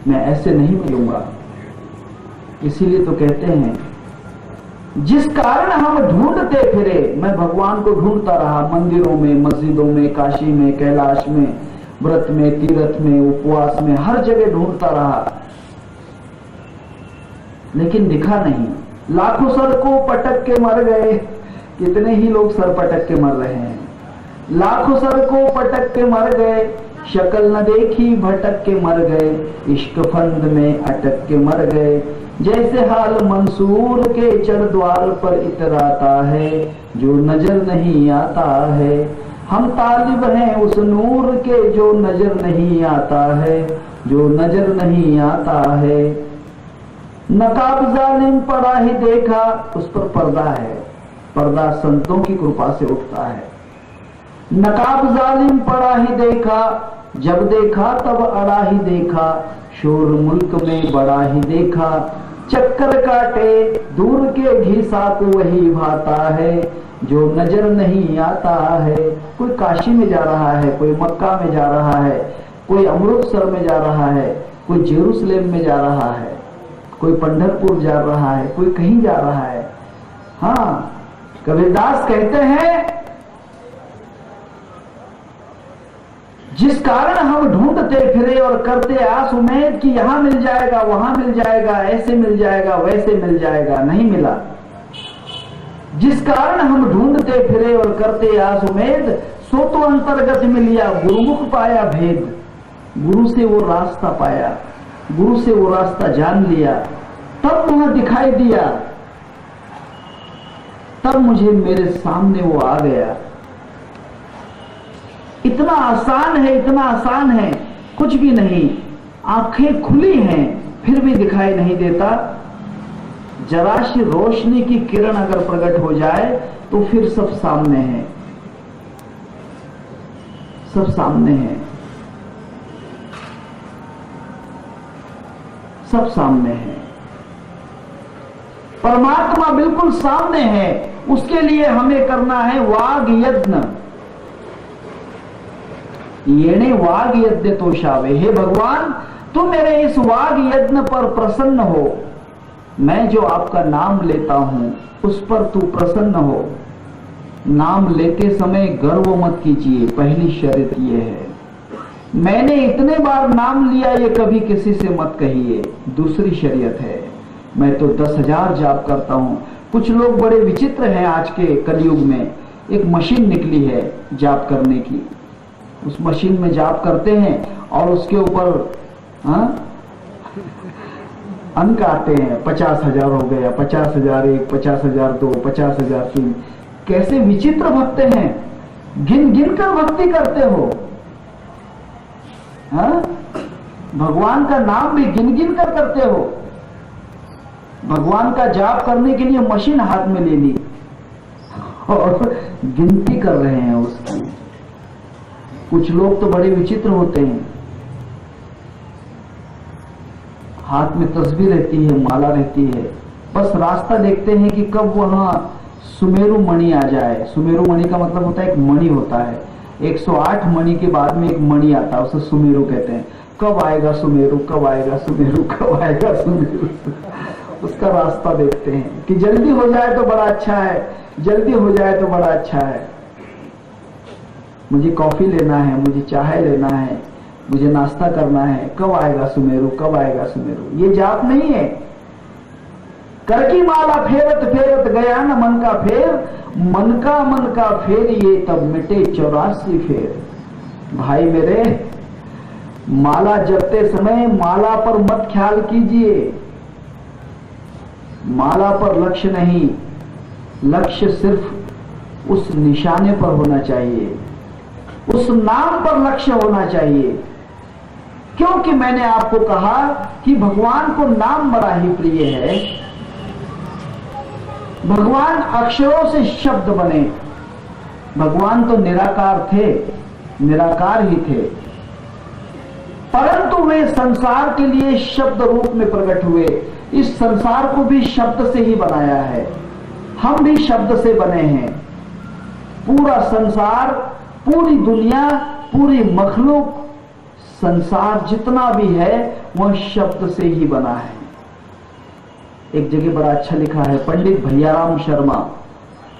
मैं ऐसे नहीं मिलूंगा। इसीलिए तो कहते हैं, जिस कारण हम ढूंढते फिरे, मैं भगवान को ढूंढता रहा, मंदिरों में, मस्जिदों में, काशी में, कैलाश में, व्रत में, तीर्थ में, उपवास में, हर जगह ढूंढता रहा, लेकिन दिखा नहीं। लाखों सर को पटक के मर गए, कितने ही लोग सर पटक के मर रहे हैं। लाखों सर को पटक के मर गए, शक्ल न देखी भटक के मर गए, इश्क फंद में अटक के मर गए। जैसे हाल मंसूर के चढ़ द्वार पर इतराता है, जो नजर नहीं आता है। हम तालिब हैं उस नूर के, जो नजर नहीं आता है, जो नजर नहीं आता है। नकाब जालिम पड़ा ही देखा, उस पर पर्दा है, पर्दा संतों की कृपा से उठता है। नकाब जालिम पड़ा ही देखा, जब देखा तब अड़ा ही देखा, शोर मुल्क में बड़ा ही देखा। चक्कर काटे दूर के घिसा को वही भाता है, जो नजर नहीं आता है। कोई काशी में जा रहा है, कोई मक्का में जा रहा है, कोई अमृतसर में जा रहा है, कोई जेरूसलेम में जा रहा है, कोई पंढरपुर जा रहा है, कोई कहीं जा रहा है। हाँ, कबीरदास कहते हैं, जिस कारण हम ढूंढते फिरे और करते आस उम्मीद कि यहां मिल जाएगा, वहां मिल जाएगा, ऐसे मिल जाएगा, वैसे मिल जाएगा, नहीं मिला। जिस कारण हम ढूंढते फिरे और करते आस उम्मीद, सो तो अंतर्गत मिलिया, गुरुमुख पाया भेद। गुरु से वो रास्ता पाया, गुरु से वो रास्ता जान लिया, तब वहां दिखाई दिया, तब मुझे मेरे सामने वो आ गया। इतना आसान है, इतना आसान है, कुछ भी नहीं। आंखें खुली हैं फिर भी दिखाई नहीं देता। जरा सी रोशनी की किरण अगर प्रकट हो जाए तो फिर सब सामने है, सब सामने है, सब सामने है। परमात्मा बिल्कुल सामने है। उसके लिए हमें करना है वाग यज्ञ। येणे वाग यज्ञ तो शावे, हे भगवान तुम मेरे इस वाग यज्ञ पर प्रसन्न हो। मैं जो आपका नाम लेता हूं उस पर तू प्रसन्न हो। नाम लेते समय गर्व मत कीजिए, पहली शर्त यह है। मैंने इतने बार नाम लिया ये कभी किसी से मत कहिए, दूसरी शर्त है। मैं तो 10,000 जाप करता हूं। कुछ लोग बड़े विचित्र हैं। आज के कलयुग में एक मशीन निकली है जाप करने की, उस मशीन में जाप करते हैं और उसके ऊपर अंक आते हैं, 50,000 हो गया, 50,001, 50,002, 50,003। कैसे विचित्र भक्त हैं, गिन गिन कर भक्ति करते हो। भगवान का नाम भी गिन गिन कर करते हो। भगवान का जाप करने के लिए मशीन हाथ में ले ली और गिनती कर रहे हैं उसकी। कुछ लोग तो बड़े विचित्र होते हैं, हाथ में तस्बीह रहती है, माला रहती है, बस रास्ता देखते हैं कि कब वहां सुमेरु मणि आ जाए। सुमेरु मणि का मतलब होता है एक मणि होता है, 108 मणि के बाद में एक मणि आता है, उसे सुमेरु कहते हैं। कब आएगा सुमेरु, कब आएगा सुमेरु, कब आएगा सुमेरु। उसका रास्ता देखते हैं कि जल्दी हो जाए तो बड़ा अच्छा है, जल्दी हो जाए तो बड़ा अच्छा है। मुझे कॉफी लेना है, मुझे चाय लेना है, मुझे नाश्ता करना है, कब आएगा सुमेरु, कब आएगा सुमेरु। ये जाप नहीं है। कर की माला फेरत फेरत गया न मन का फेर, मन का फेर ये तब मिटे 84 फेर। भाई मेरे, माला जपते समय माला पर मत ख्याल कीजिए, माला पर लक्ष्य नहीं, लक्ष्य सिर्फ उस निशाने पर होना चाहिए, उस नाम पर लक्ष्य होना चाहिए। क्योंकि मैंने आपको कहा कि भगवान को नाम बड़ा ही प्रिय है। भगवान अक्षरों से शब्द बने। भगवान तो निराकार थे, निराकार ही थे, परंतु वे संसार के लिए शब्द रूप में प्रकट हुए। इस संसार को भी शब्द से ही बनाया है, हम भी शब्द से बने हैं। पूरा संसार, पूरी दुनिया, पूरी मखलूक, संसार जितना भी है वह शब्द से ही बना है। एक जगह बड़ा अच्छा लिखा है, पंडित भैयाराम शर्मा,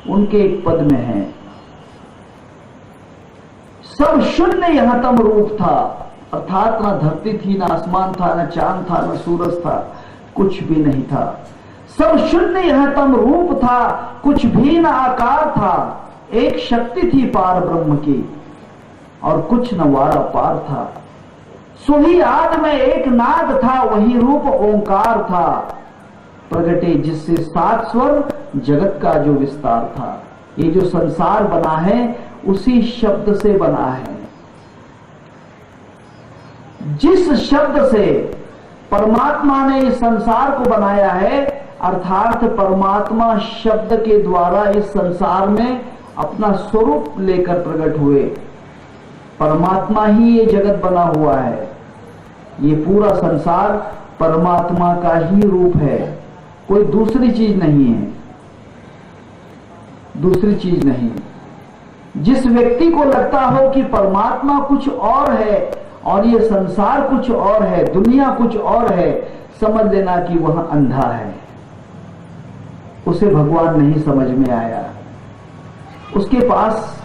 उनके एक पद में है, सब शून्य यहां तम रूप था, अर्थात ना धरती थी, ना आसमान था, ना चांद था, ना सूरज था, कुछ भी नहीं था। सब शून्य यह तम रूप था, कुछ भी न आकार था, एक शक्ति थी पार ब्रह्म की और कुछ न वारा पार था। सोही आद में एक नाद था, वही रूप ओंकार था, प्रगटे जिससे 7 स्वर जगत का जो विस्तार था। ये जो संसार बना है उसी शब्द से बना है। जिस शब्द से परमात्मा ने इस संसार को बनाया है, अर्थात परमात्मा शब्द के द्वारा इस संसार में अपना स्वरूप लेकर प्रकट हुए। परमात्मा ही ये जगत बना हुआ है। ये पूरा संसार परमात्मा का ही रूप है, कोई दूसरी चीज नहीं है, दूसरी चीज नहीं। जिस व्यक्ति को लगता हो कि परमात्मा कुछ और है और ये संसार कुछ और है, दुनिया कुछ और है, समझ लेना कि वह अंधा है, उसे भगवान नहीं समझ में आया, उसके पास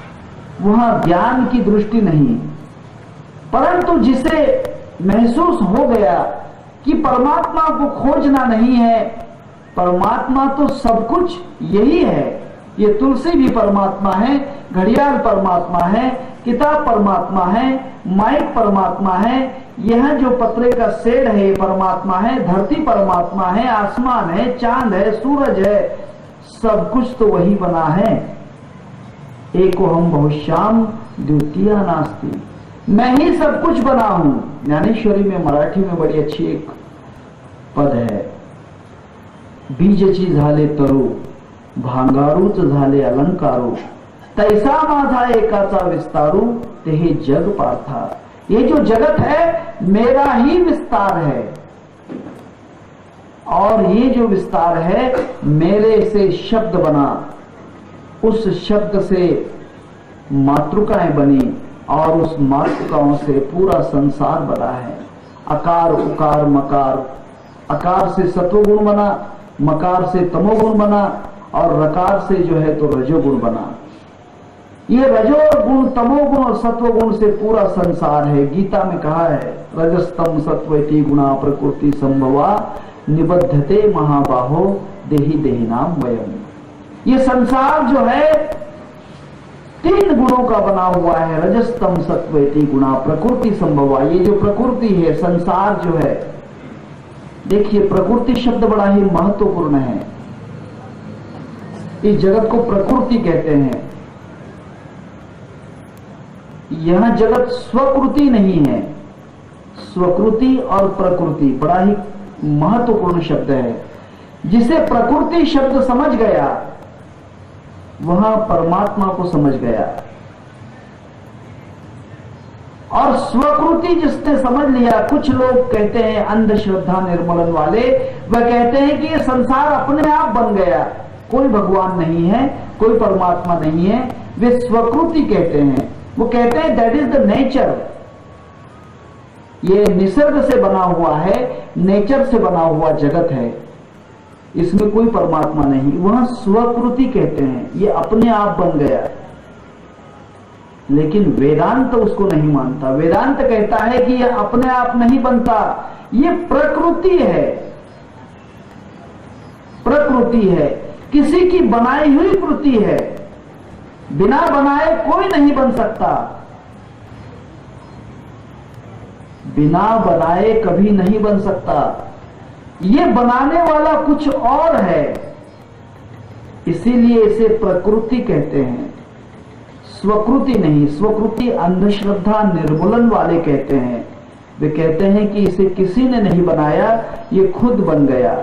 वहां ज्ञान की दृष्टि नहीं। परंतु जिसे महसूस हो गया कि परमात्मा को खोजना नहीं है, परमात्मा तो सब कुछ यही है, ये तुलसी भी परमात्मा है, घड़ियाल परमात्मा है, किताब परमात्मा है, माइक परमात्मा है, यह जो पत्रे का शेड है ये परमात्मा है, धरती परमात्मा है, आसमान है, चांद है, सूरज है, सब कुछ तो वही बना है। एको हम बहुश्याम द्वितीय नास्ति, मैं ही सब कुछ बना हूं। ज्ञानेश्वरी में मराठी में बड़ी अच्छी एक पद है, बीजची झाले तरु, भांगारूच झाले अलंकारू, तैसा माझा एकाचा विस्तारू, ते हे जग पार्था। ये जो जगत है मेरा ही विस्तार है, और ये जो विस्तार है मेरे से शब्द बना, उस शब्द से मातृकाएं बनी और उस मातृकाओं से पूरा संसार बना है। अकार उकार मकार, अकार से सत्वगुण बना, मकार से तमोगुण बना और रकार से जो है तो रजोगुण बना। ये रजोगुण तमोगुण और सत्वगुण से पूरा संसार है। गीता में कहा है, रजस्तम सत्वैति गुणा प्रकृति संभवा, निबद्धते महाबाहो देहि देहिनाम वयम। ये संसार जो है 3 गुणों का बना हुआ है, रजस्तम सत्वैति गुणा प्रकृति संभवा। ये जो प्रकृति है, संसार जो है, देखिए प्रकृति शब्द बड़ा ही महत्वपूर्ण है। इस जगत को प्रकृति कहते हैं। यह जगत स्वकृति नहीं है, स्वकृति और प्रकृति बड़ा ही महत्वपूर्ण शब्द है। जिसे प्रकृति शब्द समझ गया वहां परमात्मा को समझ गया, और स्वकृति जिसने समझ लिया, कुछ लोग कहते हैं अंधश्रद्धा निर्मूलन वाले, वह कहते हैं कि ये संसार अपने आप बन गया, कोई भगवान नहीं है, कोई परमात्मा नहीं है, वे स्वकृति कहते हैं। वो कहते हैं दैट इज द नेचर। ये निसर्ग से बना हुआ है, नेचर से बना हुआ जगत है, इसमें कोई परमात्मा नहीं। वह स्वकृति कहते हैं, ये अपने आप बन गया। लेकिन वेदांत उसको नहीं मानता। वेदांत कहता है कि यह अपने आप नहीं बनता, ये प्रकृति है। प्रकृति है, किसी की बनाई हुई कृति है। बिना बनाए कोई नहीं बन सकता, बिना बनाए कभी नहीं बन सकता। ये बनाने वाला कुछ और है, इसीलिए इसे प्रकृति कहते हैं, स्वकृति नहीं। स्वकृति अंधश्रद्धा निर्मूलन वाले कहते हैं। वे कहते हैं कि इसे किसी ने नहीं बनाया, ये खुद बन गया।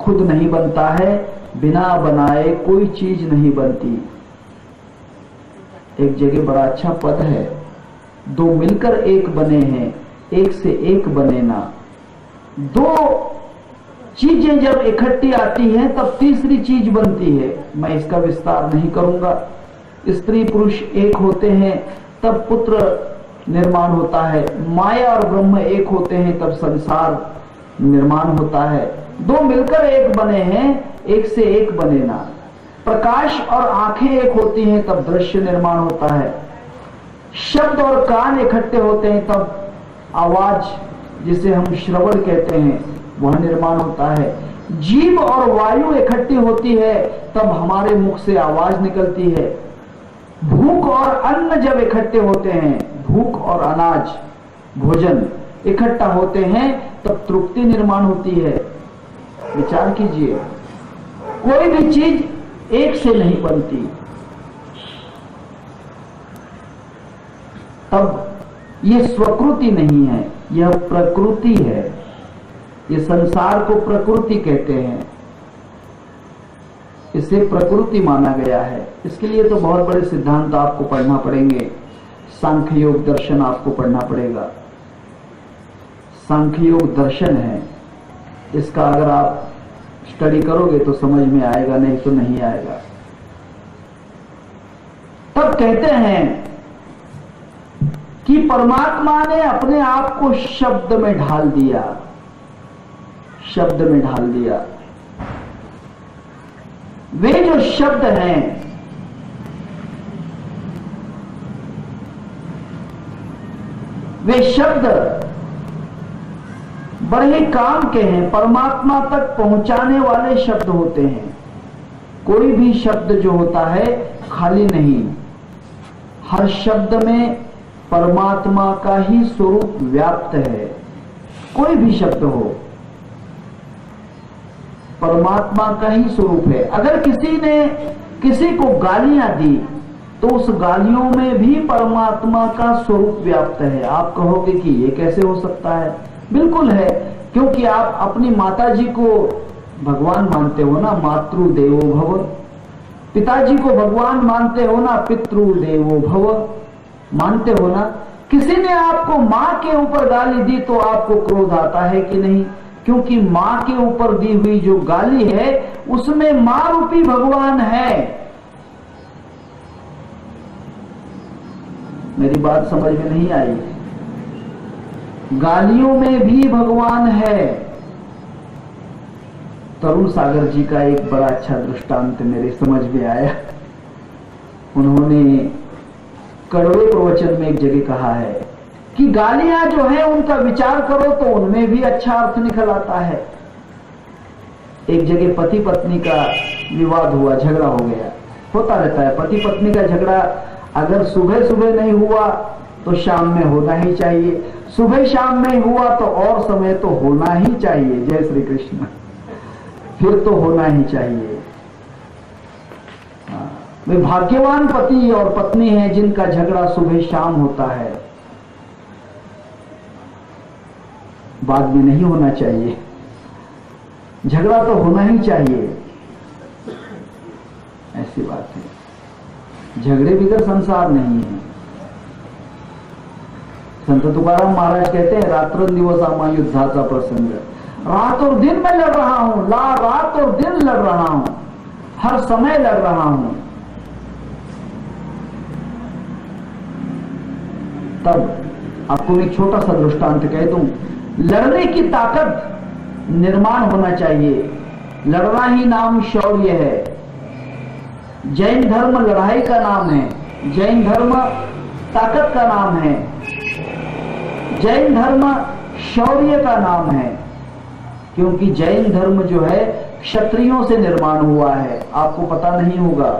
खुद नहीं बनता है, बिना बनाए कोई चीज नहीं बनती। एक जगह बड़ा अच्छा पद है, दो मिलकर एक बने हैं, एक से एक बने ना। दो चीजें जब इकट्ठी आती हैं तब तीसरी चीज बनती है। मैं इसका विस्तार नहीं करूंगा। स्त्री पुरुष एक होते हैं तब पुत्र निर्माण होता है, माया और ब्रह्म एक होते हैं तब संसार निर्माण होता है। दो मिलकर एक बने हैं, एक से एक बने ना। प्रकाश और आंखें एक होती हैं तब दृश्य निर्माण होता है। शब्द और कान इकट्ठे होते हैं तब आवाज, जिसे हम श्रवण कहते हैं, वह निर्माण होता है। जीव और वायु इकट्ठी होती है तब हमारे मुख से आवाज निकलती है। भूख और अन्न जब इकट्ठे होते हैं, भूख और अनाज भोजन इकट्ठा होते हैं तब तृप्ति निर्माण होती है। विचार कीजिए, कोई भी चीज एक से नहीं बनती। तब ये स्वकृति नहीं है, यह प्रकृति है। ये संसार को प्रकृति कहते हैं, इसे प्रकृति माना गया है। इसके लिए तो बहुत बड़े सिद्धांत आपको पढ़ना पड़ेंगे। सांख्य योग दर्शन आपको पढ़ना पड़ेगा। सांख्य योग दर्शन है, इसका अगर आप स्टडी करोगे तो समझ में आएगा, नहीं तो नहीं आएगा। तब कहते हैं कि परमात्मा ने अपने आप को शब्द में ढाल दिया। शब्द में ढाल दिया। वे जो शब्द हैं, वे शब्द बड़े ही काम के हैं, परमात्मा तक पहुंचाने वाले शब्द होते हैं। कोई भी शब्द जो होता है खाली नहीं, हर शब्द में परमात्मा का ही स्वरूप व्याप्त है। कोई भी शब्द हो, परमात्मा का ही स्वरूप है। अगर किसी ने किसी को गालियां दी तो उस गालियों में भी परमात्मा का स्वरूप व्याप्त है। आप कहोगे कि ये कैसे हो सकता है? बिल्कुल है, क्योंकि आप अपनी माताजी को भगवान मानते हो ना, मातृ देवो भव। पिताजी को भगवान मानते हो ना, पितृ देवो भव मानते हो ना। किसी ने आपको मां के ऊपर गाली दी तो आपको क्रोध आता है कि नहीं? क्योंकि मां के ऊपर दी हुई जो गाली है उसमें मां रूपी भगवान है। मेरी बात समझ में नहीं आई? गालियों में भी भगवान है। तरुण सागर जी का एक बड़ा अच्छा दृष्टांत मेरे समझ में आया। उन्होंने कड़वे प्रवचन में एक जगह कहा है कि गालियां जो है उनका विचार करो तो उनमें भी अच्छा अर्थ निकल आता है। एक जगह पति पत्नी का विवाद हुआ, झगड़ा हो गया। होता रहता है पति पत्नी का झगड़ा, अगर सुबह सुबह नहीं हुआ तो शाम में होना ही चाहिए, सुबह शाम में हुआ तो और समय तो होना ही चाहिए। जय श्री कृष्ण। फिर तो होना ही चाहिए। वे भाग्यवान पति और पत्नी हैं जिनका झगड़ा सुबह शाम होता है, बाद में नहीं होना चाहिए। झगड़ा तो होना ही चाहिए, ऐसी बात है। झगड़े बिगर संसार नहीं है। संत तुकाराम महाराज कहते हैं, रात्रंदिवस आमा युद्धाचा प्रसंग। रात और दिन में लड़ रहा हूं, रात और दिन लड़ रहा हूं, हर समय लड़ रहा हूं। तब आपको एक छोटा सा दृष्टांत कह दूं, लड़ने की ताकत निर्माण होना चाहिए। लड़ना ही नाम शौर्य है। जैन धर्म लड़ाई का नाम है, जैन धर्म ताकत का नाम है, जैन धर्म शौर्य का नाम है, क्योंकि जैन धर्म जो है क्षत्रियों से निर्माण हुआ है। आपको पता नहीं होगा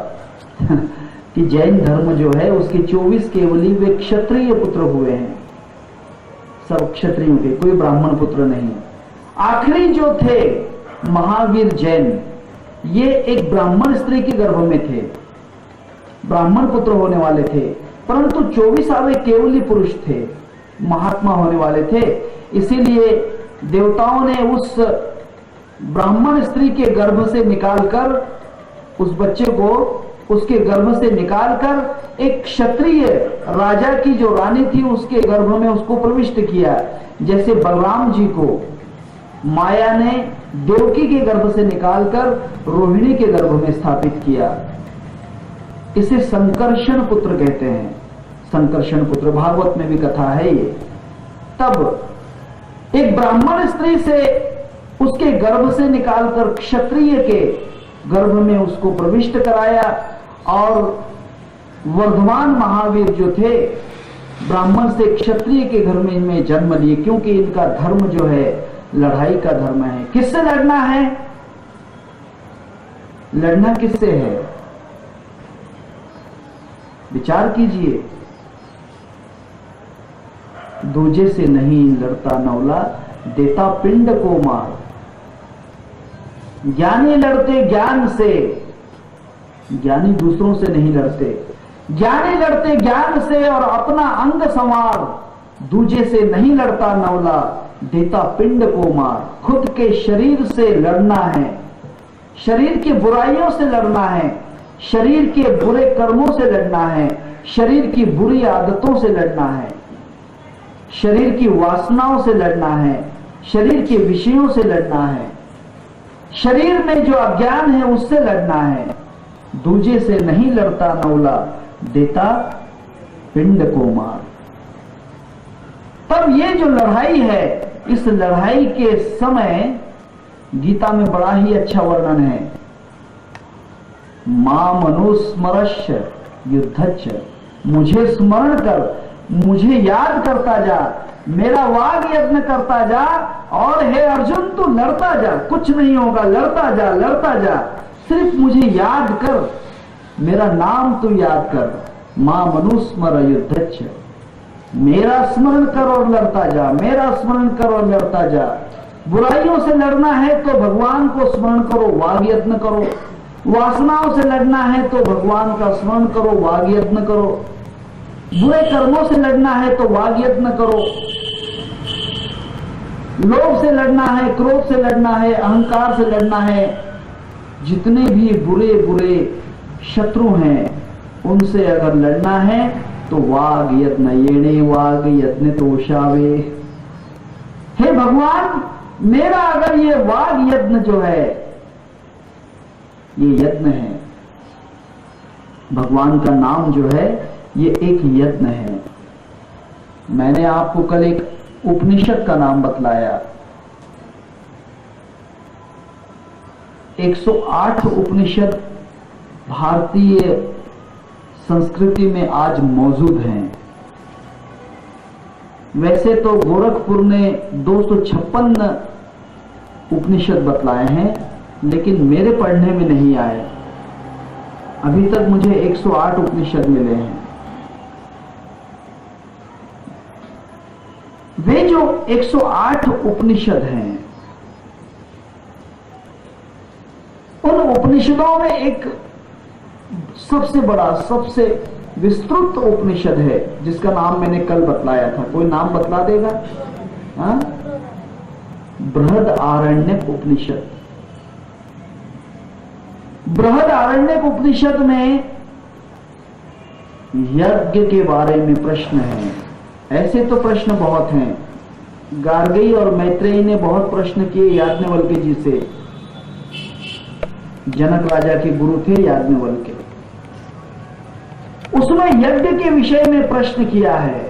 कि जैन धर्म जो है उसके 24 केवली वे क्षत्रिय पुत्र हुए हैं, सब क्षत्रियों के, कोई ब्राह्मण पुत्र नहीं। आखिरी जो थे महावीर जैन, ये एक ब्राह्मण स्त्री के गर्भ में थे, ब्राह्मण पुत्र होने वाले थे, परंतु 24वें केवली पुरुष थे, महात्मा होने वाले थे। इसीलिए देवताओं ने उस ब्राह्मण स्त्री के गर्भ से निकालकर, उस बच्चे को उसके गर्भ से निकालकर एक क्षत्रिय राजा की जो रानी थी उसके गर्भ में उसको प्रविष्ट किया। जैसे बलराम जी को माया ने देवकी के गर्भ से निकालकर रोहिणी के गर्भ में स्थापित किया। इसे संकर्षण पुत्र कहते हैं, संकर्षण पुत्र, भागवत में भी कथा है ये। तब एक ब्राह्मण स्त्री से उसके गर्भ से निकालकर क्षत्रिय के गर्भ में उसको प्रविष्ट कराया, और वर्धमान महावीर जो थे ब्राह्मण से क्षत्रिय के घर में जन्म लिए, क्योंकि इनका धर्म जो है लड़ाई का धर्म है। किससे लड़ना है? लड़ना किससे है? विचार कीजिए। दूजे से नहीं लड़ता नौला, देता पिंड को मार। ज्ञानी लड़ते ज्ञान से, ज्ञानी दूसरों से नहीं लड़ते, ज्ञानी लड़ते ज्ञान से और अपना अंग संवार। दूजे से नहीं लड़ता नौला, देता पिंड को मार। खुद के शरीर से लड़ना है, शरीर की बुराइयों से लड़ना है, शरीर के बुरे कर्मों से लड़ना है, शरीर की बुरी आदतों से लड़ना है, शरीर की वासनाओं से लड़ना है, शरीर के विषयों से लड़ना है, शरीर में जो अज्ञान है उससे लड़ना है। दूजे से नहीं लड़ता नौला, देता पिंड को मार। तब ये जो लड़ाई है, इस लड़ाई के समय गीता में बड़ा ही अच्छा वर्णन है। माम अनुस्मरश्य युद्धच्च, मुझे स्मरण कर, मुझे याद करता जा, मेरा वाग यत्न करता जा, और हे अर्जुन तू लड़ता जा, कुछ नहीं होगा, लड़ता जा लड़ता जा, सिर्फ मुझे याद कर, मेरा नाम तू याद कर। मां मनुस्मर युद्धच्च, मेरा स्मरण कर और लड़ता जा, मेरा स्मरण कर और लड़ता जा। बुराइयों से लड़ना है तो भगवान को स्मरण करो, वाग यत्न करो। वासनाओं से लड़ना है तो भगवान का स्मरण करो, वाग यत्न करो। बुरे कर्मों से लड़ना है तो वाग यत्न करो। लोभ से लड़ना है, क्रोध से लड़ना है, अहंकार से लड़ना है। जितने भी बुरे बुरे शत्रु हैं उनसे अगर लड़ना है तो वाग यत्न, येणे वाग यत्न तोषावे। हे भगवान, मेरा अगर ये वाग यत्न जो है, ये यत्न है, भगवान का नाम जो है ये एक यत्न है। मैंने आपको कल एक उपनिषद का नाम बतलाया। 108 उपनिषद भारतीय संस्कृति में आज मौजूद हैं। वैसे तो गोरखपुर ने 256 उपनिषद बतलाए हैं, लेकिन मेरे पढ़ने में नहीं आए। अभी तक मुझे 108 उपनिषद मिले हैं। वे जो 108 उपनिषद हैं, उन उपनिषदों में एक सबसे बड़ा, सबसे विस्तृत उपनिषद है जिसका नाम मैंने कल बतलाया था। कोई नाम बतला देगा? हाँ, बृहदारण्यक उपनिषद। बृहदारण्यक उपनिषद में यज्ञ के बारे में प्रश्न है। ऐसे तो प्रश्न बहुत हैं। गार्गी और मैत्रेयी ने बहुत प्रश्न किए याज्ञवल्क्य जी से। जनक राजा के गुरु थे याज्ञवल्क्य। उसमें यज्ञ के विषय में प्रश्न किया है।